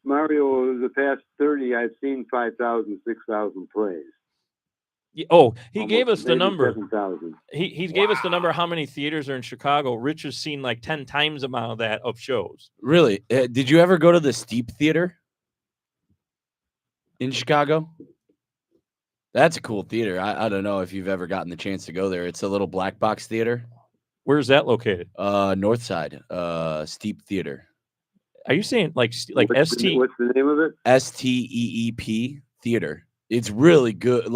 Mario, the past 30, I've seen 5,000, 6,000 plays. He Almost gave us the number. 7,000. He gave us the number how many theaters are in Chicago. Rich has seen like 10 times the amount of that of shows. Really? Did you ever go to the Steep Theater in Chicago? That's a cool theater. I don't know if you've ever gotten the chance to go there. It's a little black box theater. Where's that located? North Side, Steep Theater. Are you saying like What's ST? What's the name of it? STEEP Theater. It's really good,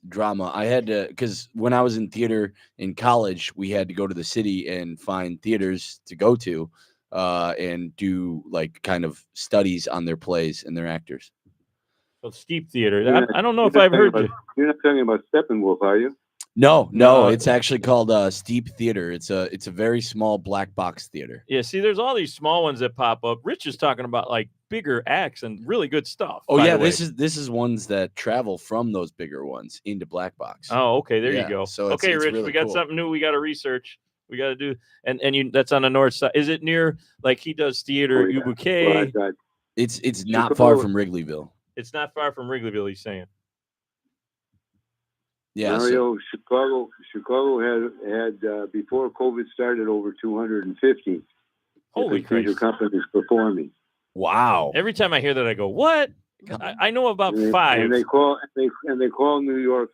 drama. I had to, because when I was in theater in college, we had to go to the city and find theaters to go to and do like kind of studies on their plays and their actors. So Steep Theater. I don't know if I've heard you. You're not talking about Steppenwolf, are you? No, it's actually called Steep Theater. It's a very small black box theater. Yeah, see, there's all these small ones that pop up. Rich is talking about like bigger acts and really good stuff. Oh yeah, this is ones that travel from those bigger ones into black box. Oh, okay, there you go. So okay, Rich, really we got cool. something new. We got to research. We got to do, and that's on the north side. Is it near like he does theater, UBK? Well, It's not far from Wrigleyville. It's not far from Wrigleyville. He's saying. Yeah, Mario, Chicago had before COVID started over 250 Holy theater Christ. companies performing. wow. Every time I hear that, I go, "What?" I know about 5. And they call New York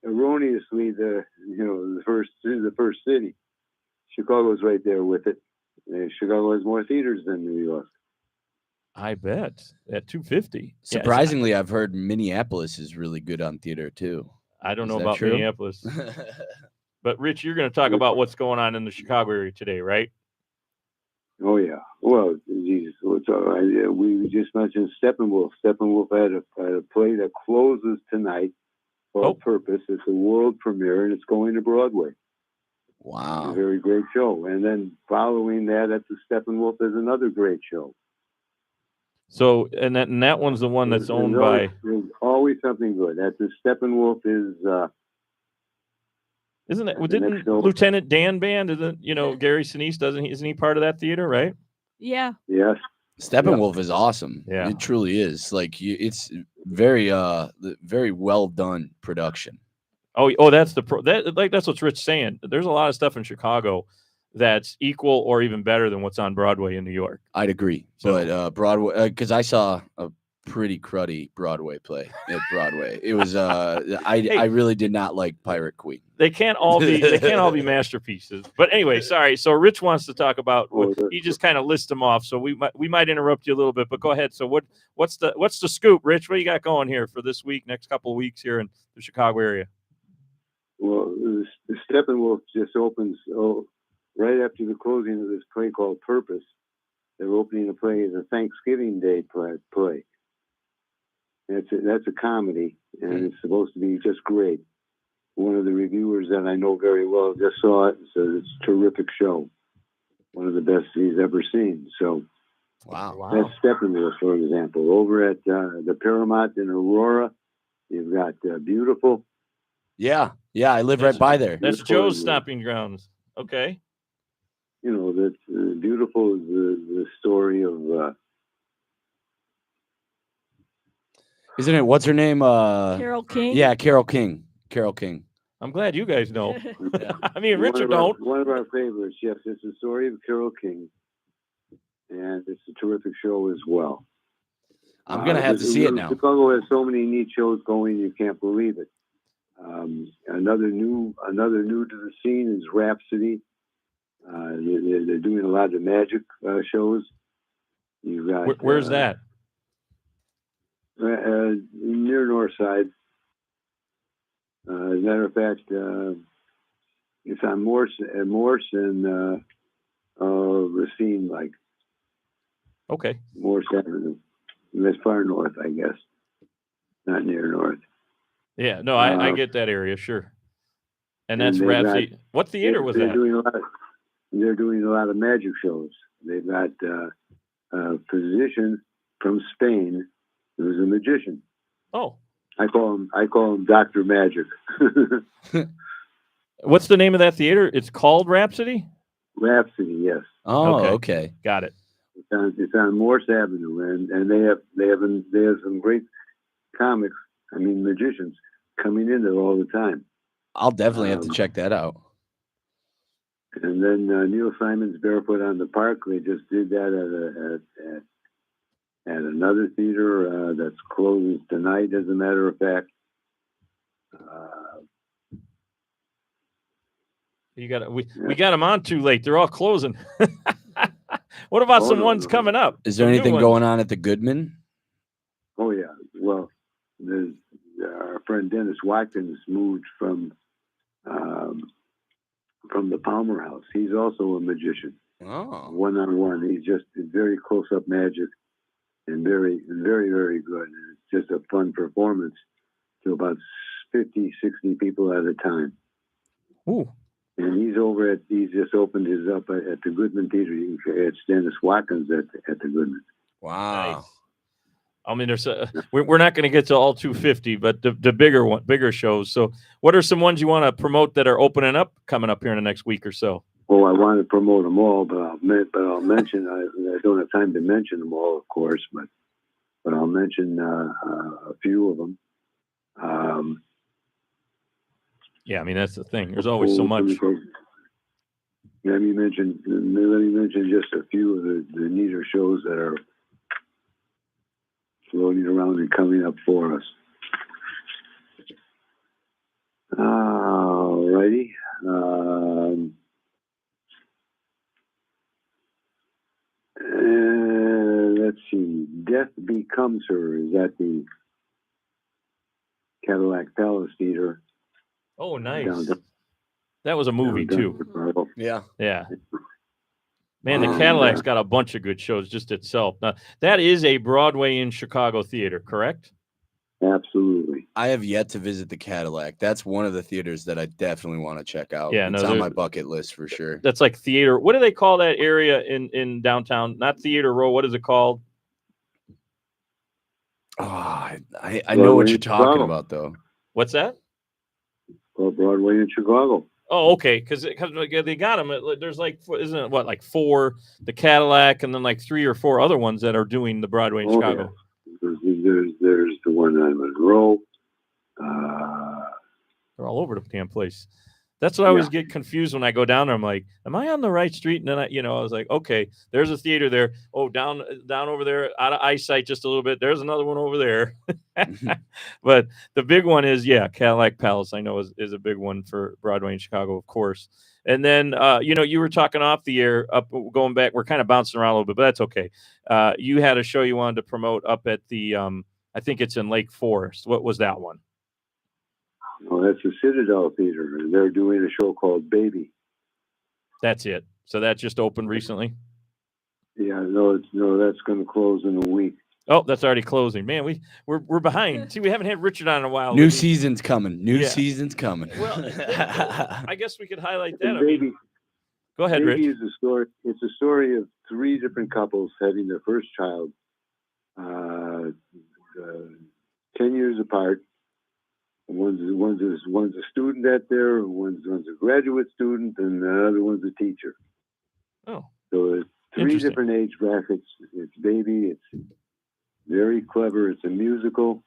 erroneously the first city. Chicago's right there with it. Chicago has more theaters than New York. I bet at 250. Surprisingly, I've heard Minneapolis is really good on theater too. I don't know Is that about true? Minneapolis. But Rich, you're going to talk about what's going on in the Chicago area today, right? Oh yeah. Well, Jesus, we just mentioned Steppenwolf. Steppenwolf had a play that closes tonight called Purpose. It's a world premiere and it's going to Broadway. Wow. A very great show. And then following that at the Steppenwolf is another great show. So, and that one's the one that's owned by. There's always something good. At the Steppenwolf is. Isn't it? Didn't Lieutenant Dan Band? Isn't Gary Sinise? Isn't he part of that theater? Right? Yeah. Yes. Steppenwolf is awesome. Yeah, it truly is. Like it's very very well done production. Oh, that's that's what Rich saying. There's a lot of stuff in Chicago that's equal or even better than what's on Broadway in New York. I'd agree, but Broadway, because I saw a pretty cruddy Broadway play at Broadway. It was I really did not like Pirate Queen. They can't all be masterpieces. But anyway, sorry. So Rich wants to talk about. He just kind of lists them off. So we might interrupt you a little bit, but go ahead. So what's the scoop, Rich? What do you got going here for this week, next couple of weeks here in the Chicago area? Well, the Steppenwolf just opens right after the closing of this play called Purpose. They're opening a play as a Thanksgiving Day play. That's a comedy, and it's supposed to be just great. One of the reviewers that I know very well just saw it and says it's a terrific show. One of the best he's ever seen. So, wow. That's Steppenwolf, for example. Over at the Paramount in Aurora, you've got Beautiful. Yeah, I live right by there. That's Joe's stomping grounds. Okay. That Beautiful is the story of. Isn't it? What's her name? Carole King. Yeah, Carole King. Carole King. I'm glad you guys know. Yeah. I mean, Richard don't. One of our favorites. Yes, it's the story of Carole King, and it's a terrific show as well. I'm gonna have to see it now. Chicago has so many neat shows going, you can't believe it. Another new to the scene is Rhapsody. They're doing a lot of magic shows. You've got Where's that? Near North Side. As a matter of fact, it's on Morse and Racine, like Okay. Morse Avenue. That's far north, I guess. Not near north. Yeah. No, I get that area, sure. And that's they've Rhapsody. What theater was they're that? They're doing a lot of magic shows. They've got a physician from Spain who's a magician. Oh. I call him Dr. Magic. What's the name of that theater? It's called Rhapsody? Rhapsody, yes. Oh, okay. Got it. It's on Morse Avenue, and they have some great comics. I mean, magicians coming in there all the time. I'll definitely have to check that out. And then Neil Simon's Barefoot on the Park. They just did that at another theater that's closes tonight, as a matter of fact. We got them on too late. They're all closing. What about some ones coming up? Is there anything going on at the Goodman? Oh yeah. Well, there's our friend Dennis Watkins moved from the Palmer House. He's also a magician. Oh. One-on-one. He's just very close-up magic and very, very, very good. And it's just a fun performance to about 50, 60 people at a time. Ooh. And he's just opened his up at the Goodman Theater. It's Dennis Watkins at the Goodman. Wow. Nice. I mean, there's we're not going to get to all 250, but the bigger shows. So what are some ones you want to promote that are opening up coming up here in the next week or so? Oh, I want to promote them all, but I'll mention, I don't have time to mention them all, of course, but I'll mention a few of them. Yeah, I mean, that's the thing. There's always so much. Let me mention just a few of the neater shows that are floating around and coming up for us. All righty. Let's see. Death Becomes Her is at the Cadillac Palace Theater. Oh, nice. That was a movie, too. Yeah. Yeah. Man, the Cadillac's got a bunch of good shows just itself. Now, that is a Broadway in Chicago theater, correct? Absolutely. I have yet to visit the Cadillac. That's one of the theaters that I definitely want to check out. Yeah, it's on my bucket list for sure. That's like theater. What do they call that area in downtown? Not Theater Row. What is it called? Oh, I know what you're talking about, though. What's that? Well, Broadway in Chicago. Oh, okay. Because they got them. There's like, isn't it what, like 4, the Cadillac, and then like 3 or 4 other ones that are doing the Broadway in Chicago. Yeah. There's the one on Monroe. They're all over the damn place. That's what I always get confused when I go down there. I'm like, am I on the right street? And then I was like, okay, there's a theater there. Oh, down over there, out of eyesight just a little bit. There's another one over there. But the big one is, Cadillac Palace. I know is a big one for Broadway in Chicago, of course. And then, you were talking off the air, going back. We're kind of bouncing around a little bit, but that's okay. You had a show you wanted to promote up at the, I think it's in Lake Forest. What was that one? Well, that's the Citadel Theater, and they're doing a show called Baby. That's it. So that just opened recently? Yeah, no, that's going to close in a week. Oh, that's already closing. Man, we're behind. See, we haven't had Richard on in a while. New season's coming. Season's coming. Well, I guess we could highlight that. Baby, go ahead, Baby Rich. is a story. It's a story of 3 different couples having their first child, 10 years apart. One's a student out there, one's a graduate student, and the other one's a teacher. Oh, so it's 3 different age brackets. It's Baby. It's very clever. It's a musical,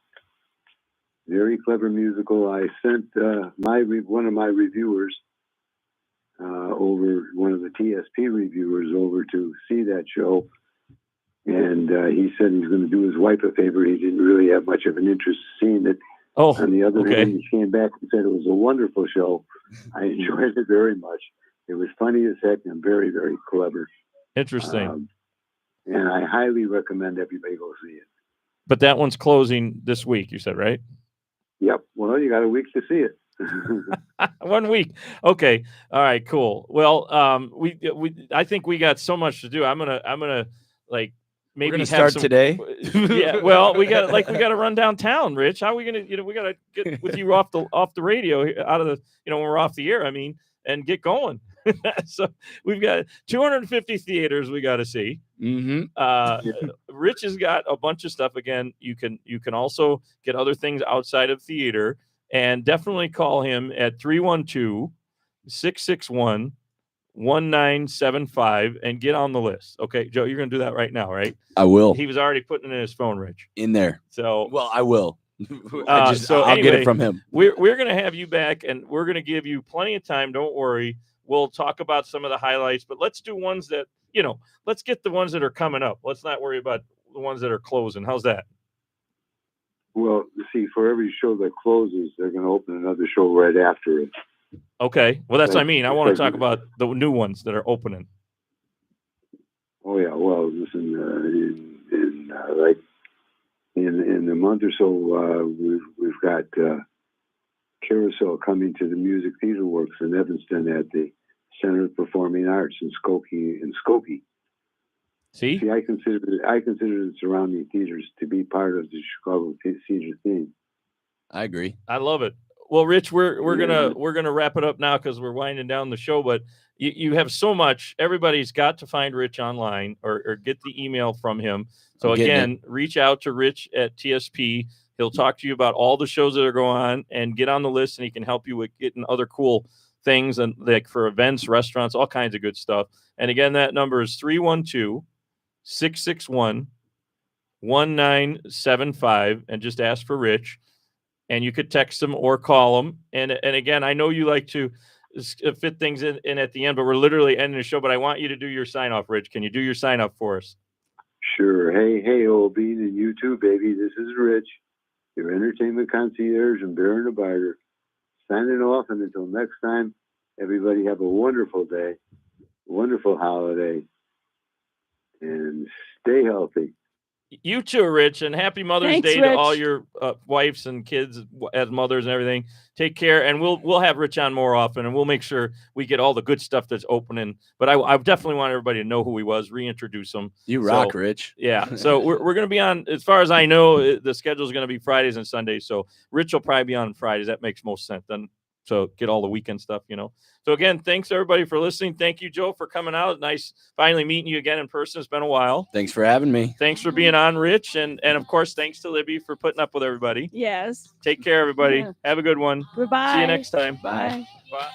very clever musical. I sent one of my reviewers over, one of the TSP reviewers over to see that show, and he said he's going to do his wife a favor. He didn't really have much of an interest in seeing it. Oh, On the other okay. hand, he came back and said it was a wonderful show. I enjoyed it very much. It was funny as heck and very, very clever. Interesting. And I highly recommend everybody go see it. But that one's closing this week, you said, right? Yep. Well, you got a week to see it. 1 week. Okay. All right. Cool. Well, I think we got so much to do. I'm gonna like maybe We're gonna have start some, today. Yeah. Well, we got to run downtown, Rich. How are we gonna? We got to get with you off the radio, out of the when we're off the air. I mean, and get going. So we've got 250 theaters we got to see. Mm-hmm. Rich has got a bunch of stuff. Again, you can also get other things outside of theater, and definitely call him at 312-661-1975 and get on the list. Okay, Joe, you're going to do that right now, right? I will. He was already putting it in his phone, Rich. In there. So, Well, I will. I'll get it from him. We're going to have you back, and we're going to give you plenty of time. Don't worry. We'll talk about some of the highlights, but let's do ones that, let's get the ones that are coming up. Let's not worry about the ones that are closing. How's that? Well, see, for every show that closes, they're going to open another show right after it. Okay. Well, that's what I mean. I want to talk Like- about the new ones that are opening. Oh yeah, well, listen, in a month or so, we've got Carousel coming to the Music Theater Works in Evanston at the Center of Performing Arts in Skokie. See? See, I consider the surrounding theaters to be part of the Chicago theater theme. I agree. I love it. Well, Rich, we're gonna wrap it up now because we're winding down the show. But you have so much. Everybody's got to find Rich online or get the email from him. So again, reach out to Rich at TSP. He'll talk to you about all the shows that are going on and get on the list, and he can help you with getting other cool things and like for events, restaurants, all kinds of good stuff. And again, that number is 312-661-1975, and just ask for Rich. And you could text him or call him. And again, I know you like to fit things in at the end, but we're literally ending the show. But I want you to do your sign off, Rich. Can you do your sign off for us? Sure. Hey, old bean, and you too, baby. This is Rich, your entertainment concierge and Barter and Barter, signing off. And until next time, everybody have a wonderful day, wonderful holiday, and stay healthy. You too, Rich, and happy Mother's Thanks, Day Rich. to all your wives and kids as mothers and everything. Take care, and we'll have Rich on more often, and we'll make sure we get all the good stuff that's opening. But I definitely want everybody to know who he was, reintroduce him. You rock, Rich. Yeah, so we're going to be on, as far as I know, the schedule is going to be Fridays and Sundays. So Rich will probably be on Fridays. That makes most sense then. So get all the weekend stuff, So again, thanks everybody for listening. Thank you, Joe, for coming out. Nice finally meeting you again in person. It's been a while. Thanks for having me. Thanks for being on, Rich. And of course, thanks to Libby for putting up with everybody. Yes. Take care, everybody. Yeah. Have a good one. Goodbye. See you next time. Bye. Bye.